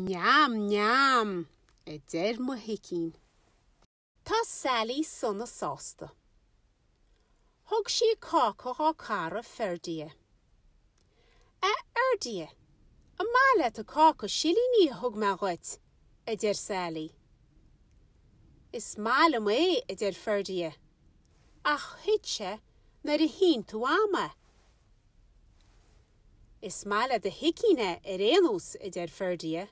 Niam, niam, deir Mo Shici. Tá Sally son na sásta. Thug sí cácha á cara ferdia. Ardia, a mála a cácha silíní thug me ghuit, deir Sally. Is mála mé deir ferdia. Ach hitse nar a hín tú ama. Is mála de hicíne réanús deir ferdia.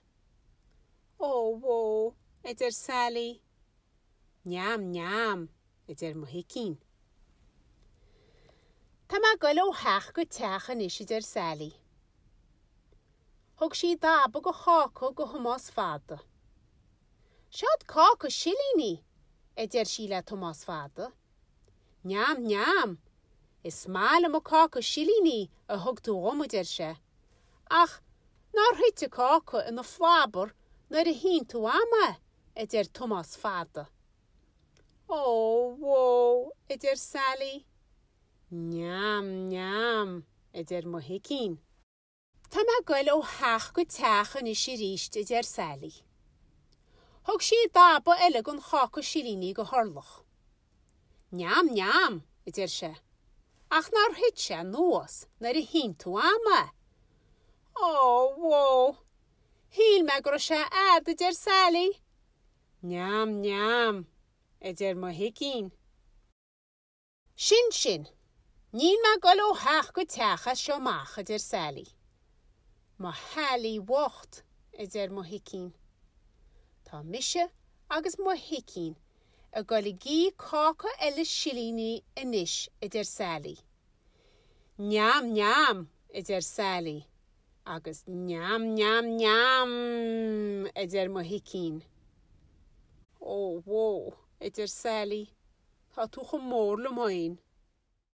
Oh, whoa, deir Sally. Niam, niam, deir Mo Shici. Tá má goil ó heach go teachan is deir Sally. Thug sí dába go chácha go Tomás fada. Siod cácha silíní, deir sí le Tomás fada. Niam, niam, is mála mo cácha silíní a thug tú gomú deir se. Ach, nar huite cácha in na fábar nar a hín tú ama, deir Tomás fada. Oh, whoa, deir Sally. Niam, niam, deir Mo Shici. Tá má goil ó heach go teachan is ríist deir Sally. Thug sí dába eile gon chácha silíní go thorlach. Niam, niam, deir se. Ach nar huite nuas nar a hín tú ama. Oh, whoa. Híl me gur se deir Sally. Niam, niam, deir Mo Shici. Sin, níl me goil ó heach go teacha seo macha deir Sally. Má hálí wacht, deir Mo Shici. Tá mise agus Mo Shici a goil gí cácha eile silíní inis deir Sally. Niam, niam, deir Sally. Agus niam, niam, niam, deir Mo Shici. Oh, whoa, deir Sally. Tá tú go mór le moin.